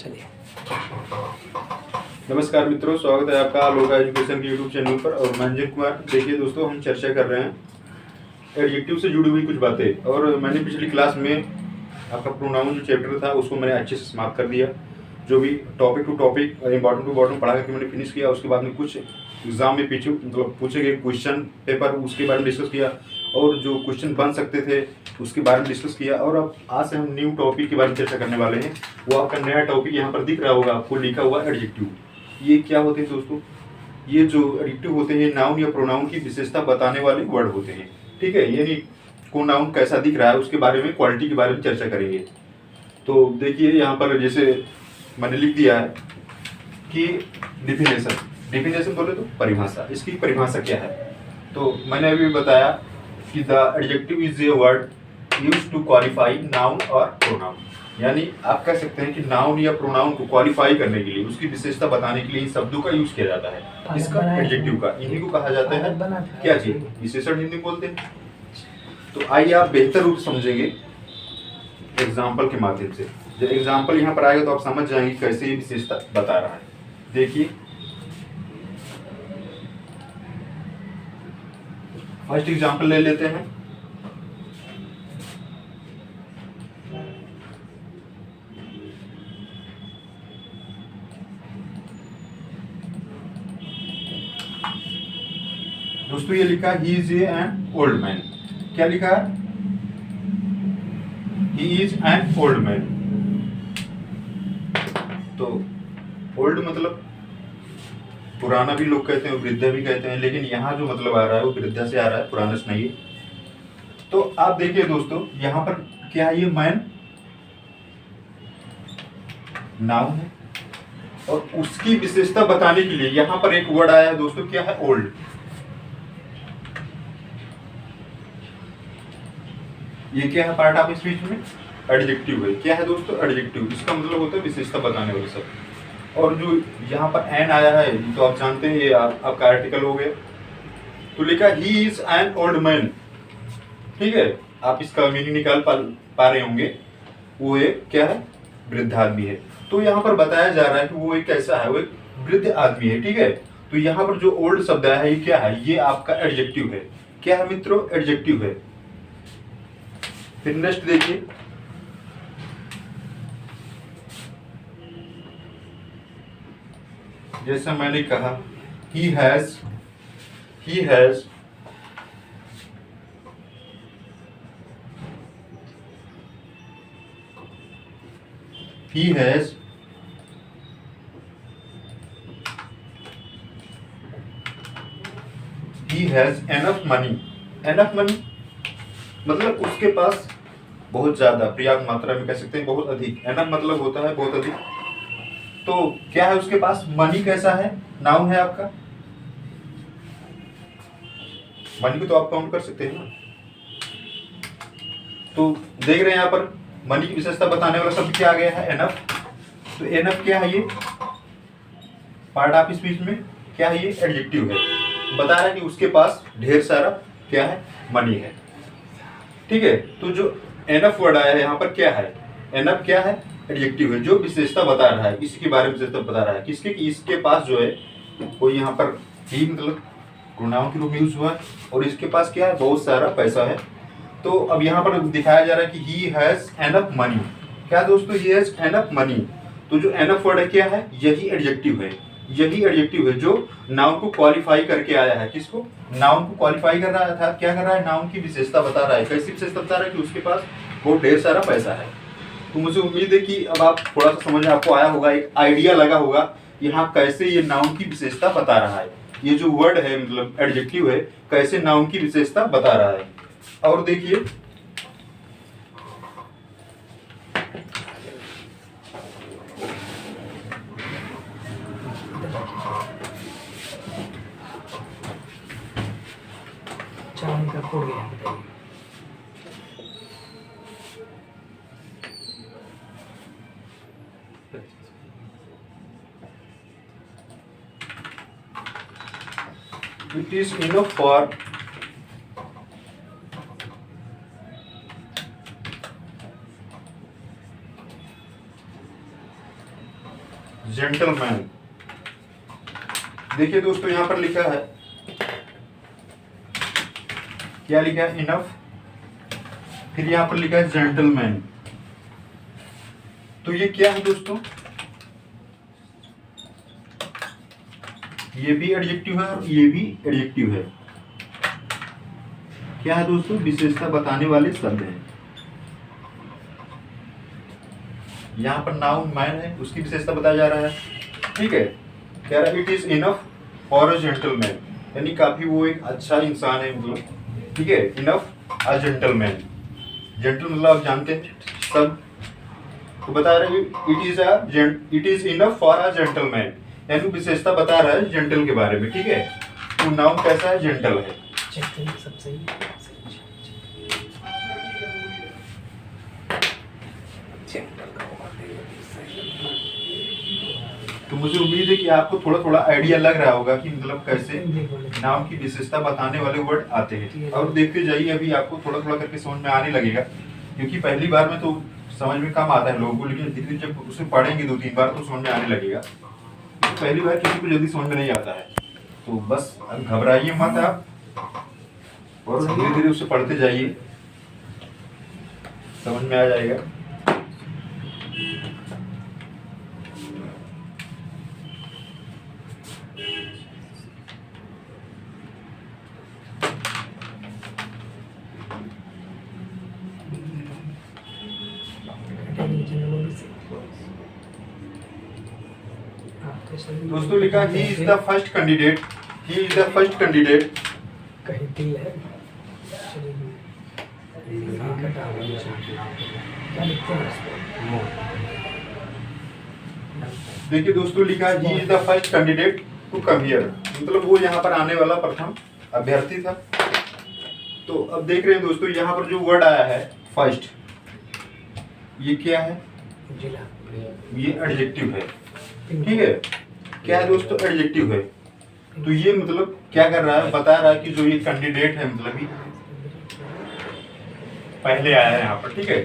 चलिए। नमस्कार मित्रों, स्वागत है आपका लोका एजुकेशन के यूट्यूब चैनल पर। और मैं अंजन कुमार। देखिए दोस्तों, हम चर्चा कर रहे हैं एडजेक्टिव से जुड़ी हुई कुछ बातें। और मैंने पिछली क्लास में आपका प्रोनाउन जो चैप्टर था उसको मैंने अच्छे से समाप्त कर दिया। जो भी topic to topic important to important पढ़ा करके मैंने फिनिश किया। उसके बाद में कुछ एग्जाम में पीछे मतलब पूछे गए क्वेश्चन पेपर उसके बारे में डिस्कस किया, और जो क्वेश्चन बन सकते थे उसके बारे में डिस्कस किया। और अब आज से हम न्यू टॉपिक के बारे में चर्चा करने वाले हैं। वो आपका नया टॉपिक यहाँ पर दिख रहा होगा आपको, लिखा हुआ एडजेक्टिव। ये क्या होते हैं दोस्तों? ये जो एडजेक्टिव होते हैं नाउन या प्रोनाउन की विशेषता बताने वाले वर्ड होते हैं। ठीक है, यानी को नाउन कैसा दिख रहा है उसके बारे में, क्वालिटी के बारे में चर्चा करेंगे। तो देखिए यहाँ पर जैसे मैंने लिख दिया है कि डिफिनेशन बोले तो परिभाषा। इसकी परिभाषा क्या है? तो मैंने अभी बताया कि the adjective is a word used to qualify noun और प्रोनाउन। यानी आप कह सकते हैं कि नाउन या प्रोनाउन को क्वालिफाई करने के लिए, उसकी विशेषता बताने के लिए इन शब्दों का यूज किया जाता है। इसका एडजेक्टिव का, इन्हीं को कहा जाता है क्या चीज? विशेषण हिंदी में बोलते हैं। तो आइए आप बेहतर रूप से समझेंगे एग्जाम्पल के माध्यम से। जब एग्जाम्पल यहाँ पर आएगा तो आप समझ जाएंगे कैसे ये विशेषता बता रहा है। देखिए फर्स्ट एग्जाम्पल ले लेते हैं। दोस्तों ये लिखा he is an old man. क्या लिखा है? He is an old man. तो ओल्ड मतलब पुराना भी लोग कहते हैं, वृद्धा भी कहते हैं, लेकिन यहाँ जो मतलब आ रहा है वो वृद्धा से आ रहा है, पुराना से नहीं है। तो आप देखिए दोस्तों, यहाँ पर क्या है? ये मैन नाउन है, और उसकी विशेषता बताने के लिए यहाँ पर एक वर्ड आया है दोस्तों, क्या है? ओल्ड। ये क्या है? पार्ट ऑफ स्पीच में एडजेक्टिव है। क्या है दोस्तों? एडजेक्टिव। इसका मतलब होता है विशेषता बताने वाले शब्द। और जो यहाँ पर एन आया है तो आप जानते हैं ये आपका आर्टिकल हो गया। तो लिखा he is an old man. ठीक है, आप इसका मीनिंग निकाल पा रहे होंगे। वो एक क्या है? वृद्ध आदमी है। तो यहाँ पर बताया जा रहा है कि वो एक कैसा है? वो एक वृद्ध आदमी है। ठीक है, तो यहाँ पर जो ओल्ड शब्द आया है ये क्या है? ये आपका एडजेक्टिव है। क्या है मित्रों? एडजेक्टिव है। फिर नेक्स्ट देखिए, जैसा मैंने कहा he has he has enough money। enough money मतलब उसके पास बहुत ज्यादा, पर्याप्त मात्रा में कह सकते हैं, बहुत अधिक। enough मतलब होता है बहुत अधिक। तो क्या है उसके पास? मनी कैसा है? नाउन है आपका। मनी को तो आप काउंट कर सकते हैं ना। तो देख रहे हैं यहाँ पर मनी की विशेषता बताने वाला शब्द क्या आ गया है? एनफ। तो एनफ क्या है? ये पार्ट ऑफ स्पीच में क्या है? ये एडजेक्टिव है। बता रहा है कि उसके पास ढेर सारा क्या है? मनी है। ठीक है, तो जो एनफ वर्ड आया है यहाँ पर क्या है? एनफ क्या है? एडजेक्टिव है, जो विशेषता बता रहा है, इसके बारे में विशेषता बता रहा है। किसके? कि इसके पास जो है वो यहाँ पर ही मतलब प्रोनाउन के रूप में यूज हुआ है, और इसके पास क्या है? बहुत सारा पैसा है। तो अब यहाँ पर दिखाया जा रहा है कि ही हैज एनफ मनी। क्या दोस्तों? He has enough money. तो जो एनफ वर्ड है क्या है? यही एडजेक्टिव है। यही एडजेक्टिव है जो नाउन को क्वालिफाई करके आया है। किसको? नाउन को क्वालिफाई कर रहा था। क्या कर रहा है? नाउन की विशेषता बता रहा है। कैसी विशेषता बता रहा है? कि उसके पास बहुत ढेर सारा पैसा है। तो मुझे उम्मीद है कि अब आप थोड़ा सा समझ आपको आया होगा, एक आइडिया लगा होगा यहाँ कैसे ये नाउन की विशेषता बता रहा है। ये जो वर्ड है मतलब एडजेक्टिव है, कैसे नाउन की विशेषता बता रहा है। और देखिए चावल का फूट गया, बताइए। it is enough for gentleman. देखिए दोस्तों यहाँ पर लिखा है, क्या लिखा है? इनफ। फिर यहाँ पर लिखा है जेंटलमैन। तो ये क्या है दोस्तों? ये भी एडजेक्टिव है और ये भी एडजेक्टिव है। क्या है दोस्तों? विशेषता बताने वाले शब्द हैं। यहाँ पर नाउन मैन है, उसकी विशेषता बताया जा रहा है। ठीक है, कह रहा है it is enough for a gentleman, यानी काफी वो एक अच्छा इंसान है, मतलब ठीक है। इनफ अ जेंटलमैन, जेंटल मतलब आप जानते हैं सब, तो बता रहे हैं it is enough for a gentleman, यानी विशेषता बता रहा है जेंटल के बारे में। ठीक है, तो नाउन कैसा है? जेंटल है। सब सही है। तो मुझे उम्मीद है कि आपको थोड़ा थोड़ा आइडिया लग रहा होगा कि मतलब कैसे नाउन की विशेषता बताने वाले वर्ड आते हैं। और देखते जाइए, अभी आपको थोड़ा थोड़ा करके समझ में आने लगेगा, क्योंकि पहली बार में तो समझ में कम आता है लोगों को, लेकिन धीरे धीरे जब उसे पढ़ेंगे 2-3 बार तो समझ में आने लगेगा। तो पहली बार किसी को जल्दी समझ में नहीं आता है, तो बस घबराइए मत आप, और धीरे धीरे उसे पढ़ते जाइए, समझ में आ जाएगा। दोस्तों लिखा he is the first candidate, he is the first candidate. कहीं दिल है, क्या लिखते हैं? देखिए दोस्तों लिखा he is the first candidate to come here, मतलब वो यहाँ पर आने वाला प्रथम अभ्यर्थी था। तो अब देख रहे हैं दोस्तों यहाँ पर जो वर्ड आया है फर्स्ट, ये क्या है? ये एडजेक्टिव है। ठीक है, क्या है दोस्तों? एडजेक्टिव है। तो ये मतलब क्या कर रहा है? बता रहा है कि जो ये कैंडिडेट है, मतलब ये पहले आया है यहाँ पर। ठीक है,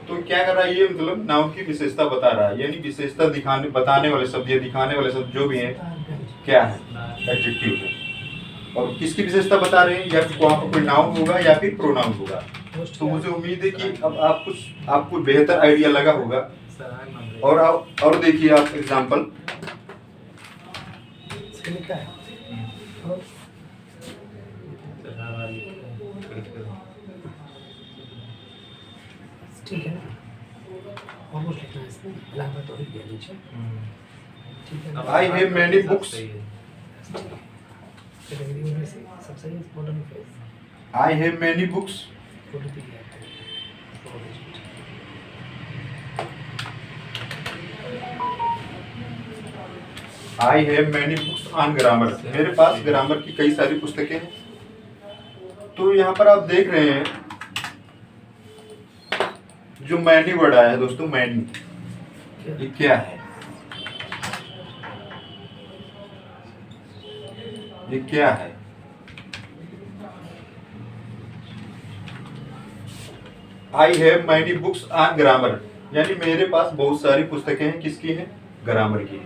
तो क्या कर रहा है? ये मतलब नाउन की विशेषता बता रहा है, यानी विशेषता दिखाने बताने वाले शब्द या दिखाने वाले शब्द जो भी है क्या है? एडजेक्टिव है। और किसकी विशेषता बता रहे हैं? या फिर वहाँ पर कोई नाउन होगा या फिर प्रोनाउन होगा। तो मुझे उम्मीद है कि अब आपको बेहतर आइडिया लगा होगा। और देखिए आप एग्जाम्पल, ठीक है, ऑलमोस्ट लिखना है इसमें, अलावा तो ही दिया नीचे। ठीक है, I have many books, category में से सब सही है। Modern face, I have many books, photo भी दिया है। I have many books on grammar, मेरे पास ग्रामर की कई सारी पुस्तकें हैं। तो यहाँ पर आप देख रहे हैं जो मैनी वर्ड आया है दोस्तों, मैनी, ये क्या है? ये क्या है? I have many books on grammar, यानी मेरे पास बहुत सारी पुस्तकें हैं। किसकी हैं? ग्रामर की।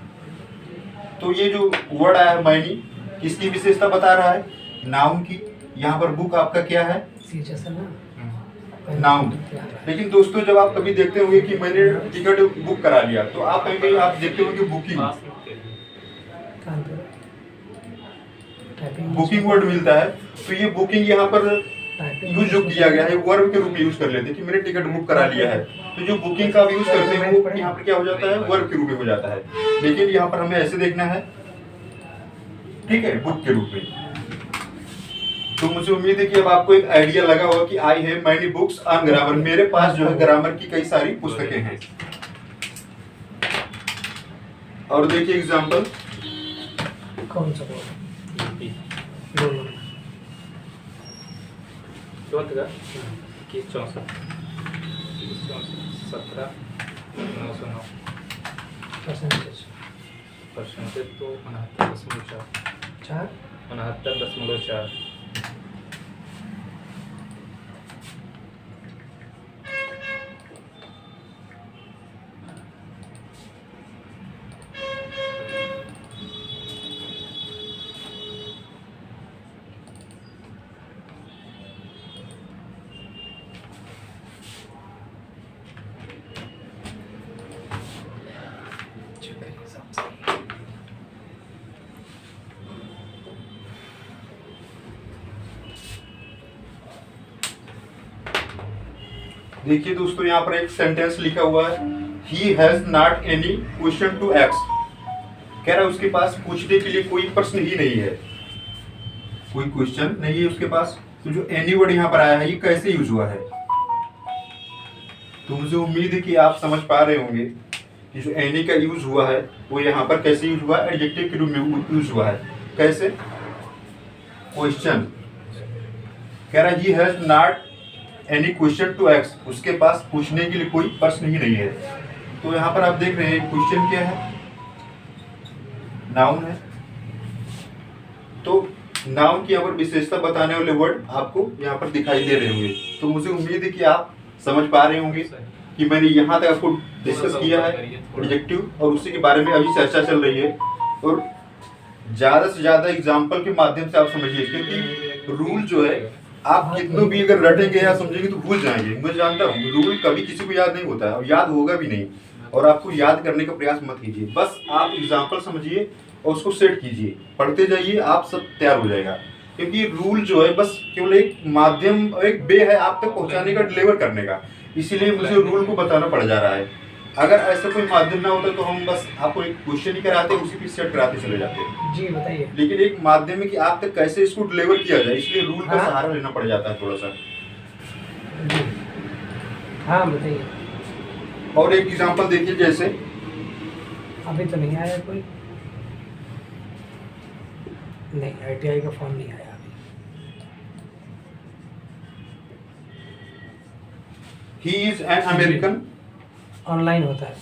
तो ये जो वर्ड आया है मैनी, किसकी विशेषता बता रहा है? नाउन की। यहाँ पर बुक आपका क्या है? नाउन। लेकिन दोस्तों जब आप कभी देखते होंगे कि मैंने टिकट बुक करा लिया, तो आप कहीं आप देखते होंगे बुकिंग, बुकिंग वर्ड मिलता है। तो ये बुकिंग यहाँ पर यूज जो किया गया है वर्ब के रूप में यूज कर लेते हैं कि मैंने टिकट बुक करा लिया है। तो जो बुकिंग का यूज करते हैं वो यहाँ पर क्या हो जाता है? वर्ब के रूप में हो जाता है। लेकिन यहाँ पर हमें ऐसे देखना है, ठीक है, बुक के रूप में। तो मुझे उम्मीद है कि अब आपको एक आइडिया लगा होगा कि I have many books on grammar, मेरे पास जो है ग्रामर की कई सारी पुस्तकें हैं। और देखिए एग्जांपल, कौन सा बोल? चौथ का 2164 17 909 परसेंटेज तो 69.4 69.4। देखिए दोस्तों, यहाँ पर एक सेंटेंस लिखा हुआ है, he has not any question to एक्स। कह रहा है उसके पास पूछने के लिए कोई प्रश्न ही नहीं है, कोई क्वेश्चन नहीं है उसके पास। तो जो एनी वर्ड यहाँ पर आया है, ये कैसे यूज हुआ है? तो मुझे उम्मीद है कि आप समझ पा रहे होंगे कि जो एनी का यूज हुआ है वो यहाँ पर कैसे यूज हुआ है, एडजेक्टिव के रूप में यूज हुआ है। कैसे? क्वेश्चन। कह रहा है he has not any question to एक्स, उसके पास पूछने के लिए कोई प्रश्न ही नहीं है। तो यहाँ पर आप देख रहे हैं क्वेश्चन क्या है, नाउन है। तो नाउन की यहाँ पर विशेषता बताने वाले वर्ड आपको यहाँ पर दिखाई दे रहे होंगे। तो मुझे उम्मीद है कि आप समझ पा रहे होंगे कि मैंने यहाँ तक आपको डिस्कस किया है एडजेक्टिव, और उसी के बारे में अभी चर्चा चल रही है। और ज़्यादा से ज़्यादा एग्जाम्पल के माध्यम से आप समझिए, क्योंकि रूल जो है आप कितनों भी अगर रटेंगे या समझेंगे तो भूल जाएंगे। मैं जानता हूँ रूल कभी किसी को याद नहीं होता है और याद होगा भी नहीं, और आपको याद करने का प्रयास मत कीजिए। बस आप एग्जाम्पल समझिए और उसको सेट कीजिए, पढ़ते जाइए, आप सब तैयार हो जाएगा। क्योंकि रूल जो है बस केवल एक माध्यम, एक वे है आप तक पहुंचाने का, डिलीवर करने का। इसीलिए मुझे रूल को बताना पड़ जा रहा है। अगर ऐसा कोई माध्यम ना होता तो हम बस आपको एक क्वेश्चन ही कराते, उसी पे सेट कराते चले जाते। जी बताइए। लेकिन एक माध्यम है कि आप तक कैसे इसको डिलीवर किया जाए, इसलिए रूल का सहारा लेना पड़ जाता है थोड़ा सा। हाँ बताइए। और एक एग्जांपल देखिए, जैसे अभी तो नहीं आया कोई, नहीं ITI का फॉर्म नहीं आया अभी। He is an American, online होता है।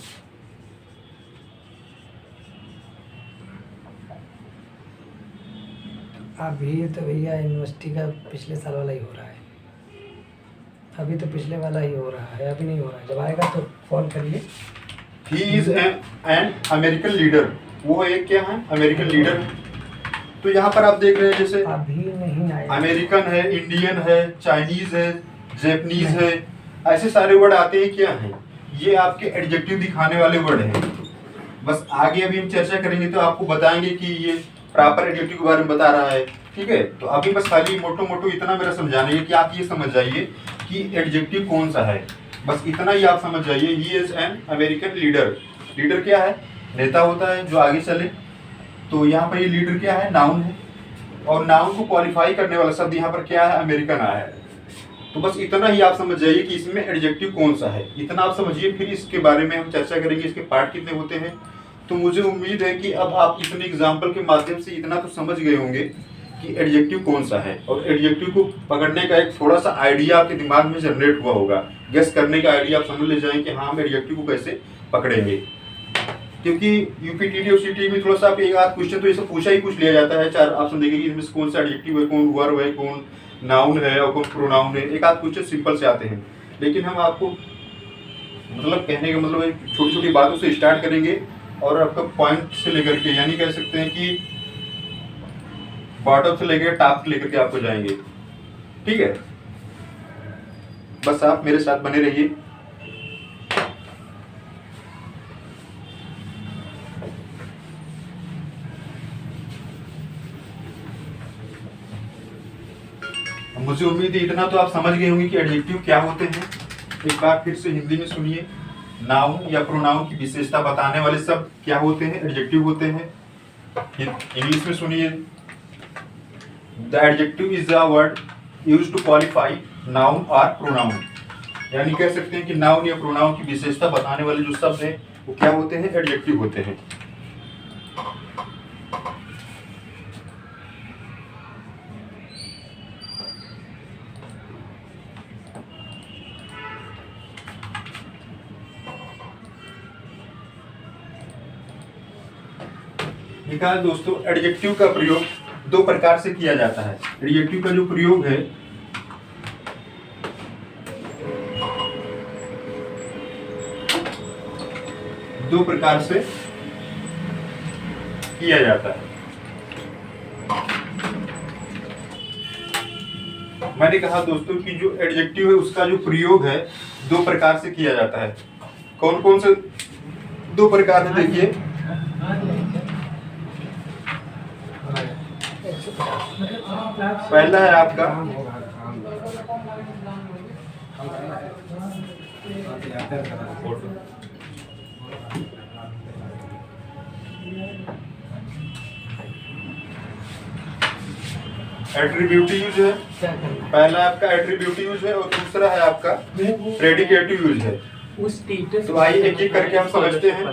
अभी तो भैया यूनिवर्सिटी का पिछले साल वाला ही हो रहा है, अभी तो पिछले वाला ही हो रहा है, अभी नहीं हो रहा है। जब आएगा तो फोन करिए। He is an American leader, वो एक क्या है, अमेरिकन लीडर। तो यहाँ पर आप देख रहे हैं जैसे अभी नहीं आया। अमेरिकन है, इंडियन है, चाइनीज है, जैपनीज है, ऐसे सारे वर्ड आते हैं। क्या है ये? आपके एडजेक्टिव दिखाने वाले वर्ड हैं। बस आगे अभी हम चर्चा करेंगे तो आपको बताएंगे कि ये प्रॉपर एडजेक्टिव के बारे में बता रहा है, ठीक है। तो अभी बस खाली मोटो मोटो इतना मेरा समझाना है कि आप ये समझ जाइए कि एडजेक्टिव कौन सा है, बस इतना ही आप समझ जाइए। He is an American leader. Leader क्या है? नेता होता है जो आगे चले। तो यहाँ पर ये लीडर क्या है? नाउन है, और नाउन को क्वालिफाई करने वाला शब्द यहाँ पर क्या है? अमेरिकन आया है। तो बस इतना ही आप समझ जाइए कि इसमें एडजेक्टिव कौन सा है, इतना आप समझिए। फिर इसके बारे में हम चर्चा करेंगे, इसके पार्ट कितने होते हैं। तो मुझे उम्मीद है कि अब आप इतने एग्जाम्पल के माध्यम से इतना तो समझ गए होंगे कि एडजेक्टिव कौन सा है, और एडजेक्टिव को पकड़ने का एक थोड़ा सा आइडिया आपके दिमाग में जनरेट हुआ होगा। गेस करने का आइडिया आप समझ ले जाएं कि हाँ हम एडजेक्टिव को कैसे पकड़ेंगे। क्योंकि यूपीटीटी और सीटी में थोड़ा सा आप एक आध क्वेश्चन तो ये सब पूछा ही पूछ लिया जाता है। 4 ऑप्शन देंगे कि इसमें से कौन सा एडजेक्टिव है, कौन वर्ब है, कौन नाउन है और कौन प्रोनाउन है। एक आध क्वेश्चन सिंपल से आते हैं, लेकिन हम आपको मतलब कहने का मतलब छोटी छोटी बातों से स्टार्ट करेंगे और आपका पॉइंट से लेकर के, यानी कह सकते हैं कि बॉटम से लेकर टॉप लेकर के आपको जाएंगे, ठीक है। बस आप मेरे साथ बने रहिए। मुझे उम्मीद है इतना तो आप समझ गए होंगे कि एडजेक्टिव क्या होते हैं। एक बार फिर से हिंदी में सुनिए। नाउन या प्रोनाउन की विशेषता बताने वाले शब्द क्या होते हैं? एडजेक्टिव होते हैं। इंग्लिश में सुनिए। The adjective is a word used to qualify noun और प्रोनाउन, यानी कह सकते हैं कि नाउन या प्रोनाउन की विशेषता बताने वाले जो शब्द हैं वो क्या होते हैं? एडजेक्टिव होते हैं। देखा है दोस्तों, एडजेक्टिव का प्रयोग 2 प्रकार से किया जाता है। एडजेक्टिव का जो प्रयोग है दो प्रकार से किया जाता है। मैंने कहा दोस्तों कि जो एडजेक्टिव है उसका जो प्रयोग है 2 प्रकार से किया जाता है। कौन कौन से 2 प्रकार से? देखिए, पहला है आपका फोटो एट्रीब्यूटिव यूज है, क्या करना है? पहला आपका एट्रीब्यूटिव यूज है और दूसरा है आपका प्रेडिकेटिव यूज है। उस स्टेटस तो आइए एक एक करके हम समझते हैं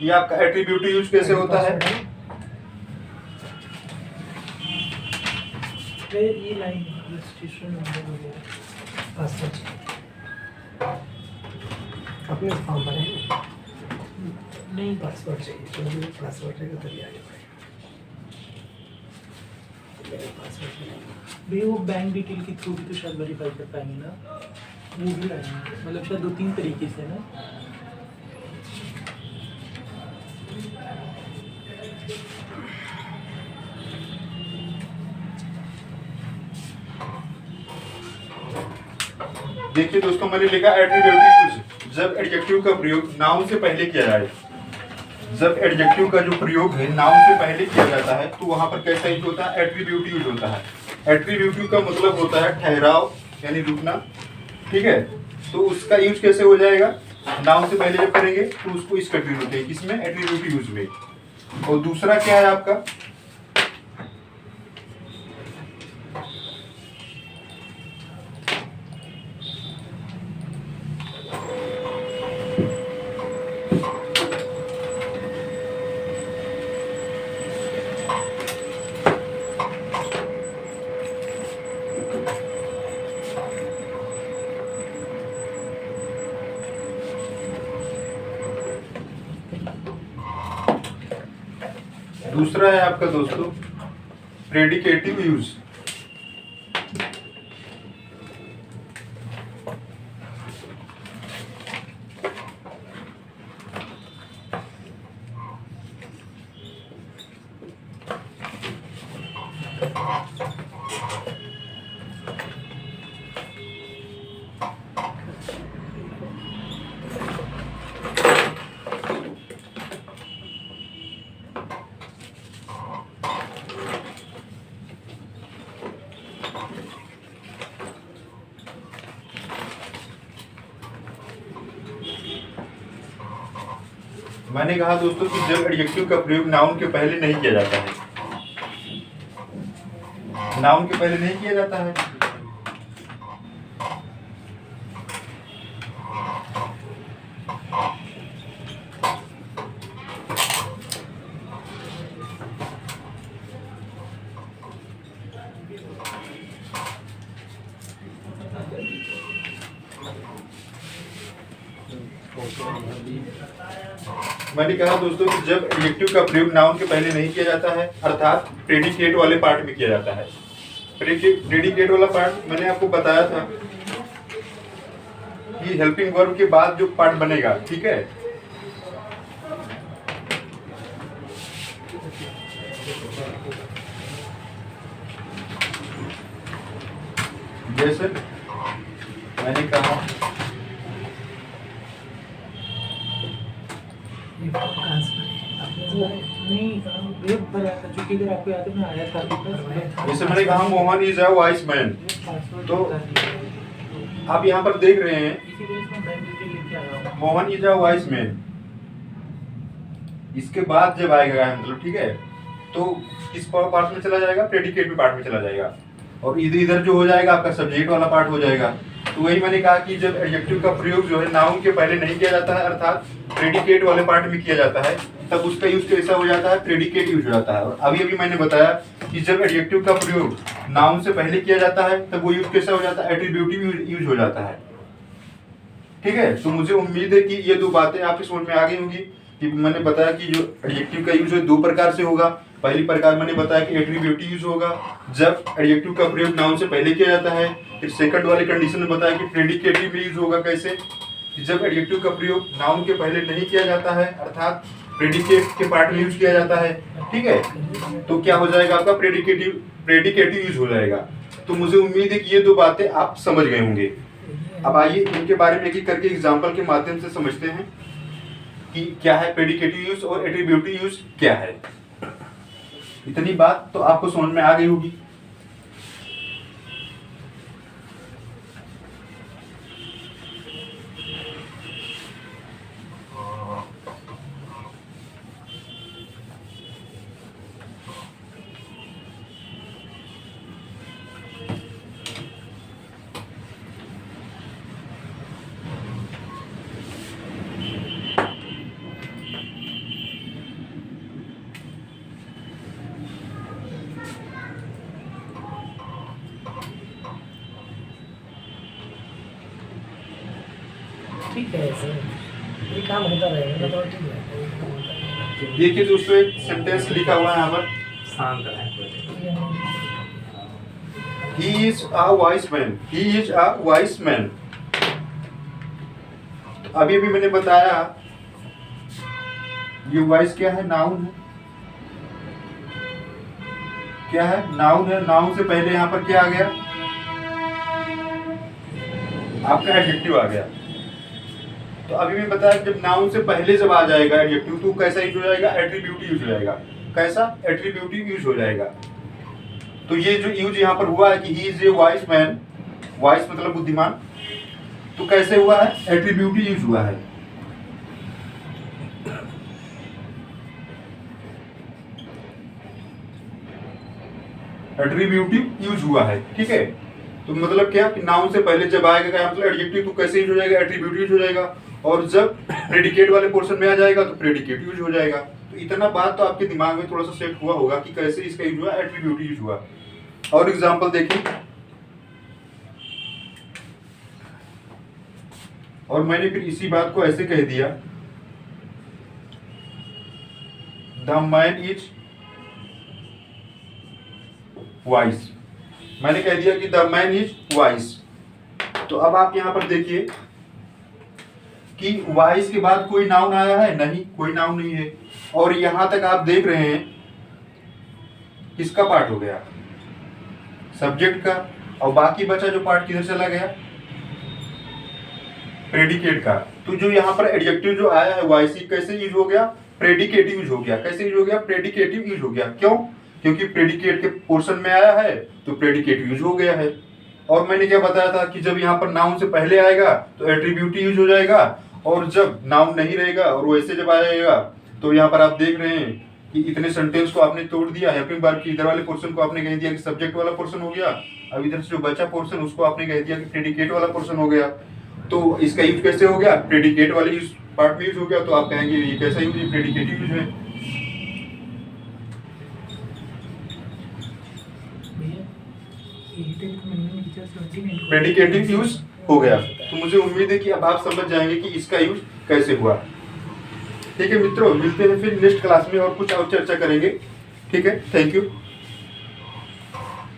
ये आपका एट्रीब्यूटिव यूज कैसे होता है। ये लाइन रजिस्ट्रेशन नंबर वगैरह पासवर्ड अपने फॉर्म भरे हैं? नहीं, पासवर्ड चाहिए, तो भी पासवर्ड रहेगा तभी आगे बढ़ेगा। मेरे पासवर्ड नहीं है। भाई वो बैंक डिटेल के थ्रू भी तो शायद वेरीफाई कर पाएंगे ना, वो भी लाइन है, मतलब शायद 2-3 तरीके से ना। देखिए दोस्तों, मैंने लिखा एट्रीब्यूटिव यूज, जब एडजेक्टिव का प्रयोग नाउन से पहले किया जाए, जब एडजेक्टिव का जो प्रयोग है नाउन से पहले किया जाता है तो वहां पर कैसा यूज होता है, एट्रीब्यूटिव यूज होता है। एट्रीब्यूटिव का मतलब होता है ठहराव यानी रुकना, ठीक है। तो उसका यूज कैसे हो जाएगा, नाउन से पहले जब करेंगे तो उसको इस कैटेगरी होते हैं, किसमें, एट्रीब्यूटिव यूज में। और दूसरा क्या है आपका, दूसरा है आपका दोस्तों प्रेडिकेटिव यूज। मैंने कहा दोस्तों कि जब एडजेक्टिव का प्रयोग नाउन के पहले नहीं किया जाता है, नाउन के पहले नहीं किया जाता है, मैंने कहा दोस्तों कि जब एडजेक्टिव का प्रयोग नाउन के पहले नहीं किया जाता है अर्थात प्रेडिकेट वाले पार्ट में किया जाता है। प्रेडिकेट वाला पार्ट मैंने आपको बताया था कि हेल्पिंग वर्ब के बाद जो पार्ट बनेगा, ठीक है। जैसे मैंने कहा ये कहाँ से बने? आपने से बने? नहीं, वेब बनाया था, चूंकि अगर आपको याद है मैं आया था आपके पास। जैसे मैंने कहा Mohan is a vice man, password तो बता दिया। आप यहाँ पर देख रहे हैं इसी वजह से मैं बैंक डिटेल लेके आया हूँ। Mohan is a vice man, इसके बाद जब आएगा मतलब, ठीक है, तो किस पार्ट में चला जाएगा, प्रेडिकेट में पार्ट में चला जाएगा, और इधर इधर जो हो जाएगा आपका सब्जेक्ट वाला पार्ट हो जाएगा। तो वही मैंने कहा कि जब एडजेक्टिव का प्रयोग जो है नाउन के पहले नहीं किया जाता है अर्थात प्रेडिकेट वाले पार्ट में किया जाता है, तब उसका यूज कैसा हो जाता है, प्रेडिकेट यूज हो जाता है। और अभी अभी मैंने बताया कि जब एडजेक्टिव का प्रयोग नाउन से पहले किया जाता है तब वो यूज कैसा हो जाता है, एट्रीब्यूटिव यूज हो जाता है, ठीक है। तो मुझे उम्मीद है कि ये दो बातें आपकी समझ में आ गई होंगी कि मैंने बताया कि जो एडजेक्टिव का यूज है दो प्रकार से होगा। पहली प्रकार मैंने बताया कि एट्रीब्यूटिव यूज होगा जब एडजेक्टिव का प्रयोग नाउन से पहले किया जाता है। फिर सेकंड वाली कंडीशन में बताया कि प्रेडिकेटिव में यूज होगा कैसे, कि जब एडजेक्टिव का प्रयोग नाउन के पहले नहीं किया जाता है अर्थात प्रेडिकेट के पार्ट में यूज किया जाता है, ठीक है। तो क्या हो जाएगा आपका, प्रेडिकेटिव यूज हो जाएगा। तो मुझे उम्मीद है कि ये दो बातें आप समझ गए होंगे। अब आइए इनके बारे में एक एक करके एग्जाम्पल के माध्यम से समझते हैं कि क्या है प्रेडिकेटिव यूज और एट्रीब्यूटिव यूज क्या है। इतनी बात तो आपको समझ में आ गई होगी। ठीक है सर, ये काम होता रहेगा तो ठीक है, ये काम होता रहेगा। देखिए दोस्तों, एक सेंटेंस लिखा हुआ है यहाँ पर, शांत रहें। He is a wise man. He is a wise man. अभी अभी मैंने बताया, ये वाइस क्या है? नाउन है। क्या है? नाउन है। नाउन से पहले यहाँ पर क्या आ गया? आपका एडजेक्टिव आ गया। तो अभी मैं बताया, जब नाउन से पहले जब आ जाएगा एडजेक्टिव, तो कैसा यूज हो जाएगा? एट्रीब्यूट यूज हो जाएगा। कैसा? एट्रीब्यूटिव यूज हो जाएगा। तो ये जो यूज यहाँ पर हुआ है कि he is a vice man, vice मतलब बुद्धिमान, तो कैसे हुआ है? एट्रीब्यूटिव यूज हुआ है। एट्रीब्यूटिव यूज हुआ है, ठीक है। तो मतलब क्या कि नाउन से पहले जब आएगा क्या मतलब एडजेक्टिव, तो कैसे यूज हो जाएगा? एट्रीब्यूटिव यूज हो जाएगा। और जब प्रेडिकेट वाले पोर्शन में आ जाएगा तो प्रेडिकेट यूज हो जाएगा। तो इतना बात तो आपके दिमाग में थोड़ा सा सेट हुआ होगा कि कैसे इसका यूज हुआ, एट्रीब्यूटिव यूज हुआ। और एग्जांपल देखिए, और मैंने फिर इसी बात को ऐसे कह दिया, द मैन इज वाइस। मैंने कह दिया कि द मैन इज वाइस। तो अब आप यहां पर देखिए कि वाइस के बाद कोई नाउन आया है? नहीं, कोई नाउन नहीं है। और यहां तक आप देख रहे हैं किसका पार्ट हो गया? सब्जेक्ट का। और बाकी बचा जो पार्ट किधर चला गया? प्रेडिकेट का। तो जो यहाँ पर एडजेक्टिव जो आया है वाइस, कैसे यूज हो गया? प्रेडिकेटिव यूज हो गया। कैसे यूज हो गया? प्रेडिकेटिव यूज हो गया। क्यों? क्योंकि प्रेडिकेट के पोर्शन में आया है तो प्रेडिकेट यूज हो गया है। और मैंने क्या बताया था कि जब यहाँ पर नाउन से पहले आएगा तो एट्रीब्यूटिव यूज हो जाएगा, और जब नाउन नहीं रहेगा और वैसे जब आएगा तो यहाँ पर आप देख रहे हैं कि इतने सेंटेंस को आपने तोड़ दिया। हेल्पिंग वर्ब की इधर वाले पोर्शन को आपने कह दिया कि सब्जेक्ट वाला पोर्शन हो गया, अब इधर से जो बचा पोर्शन उसको आपने कह दिया कि प्रेडिकेट वाला पोर्शन हो गया। तो इसका यूज कैसे हो गया? प्रेडिकेट वाले यूज पार्ट में यूज हो गया। तो आप कहेंगे ये कैसा यूज है? प्रेडिकेटिव यूज है। प्रेडिकेटिव यूज हो गया। तो मुझे उम्मीद है कि अब आप समझ जाएंगे कि इसका यूज कैसे हुआ। ठीक है मित्रों, मिलते हैं फिर नेक्स्ट क्लास में और कुछ और चर्चा करेंगे। ठीक है, थैंक यू।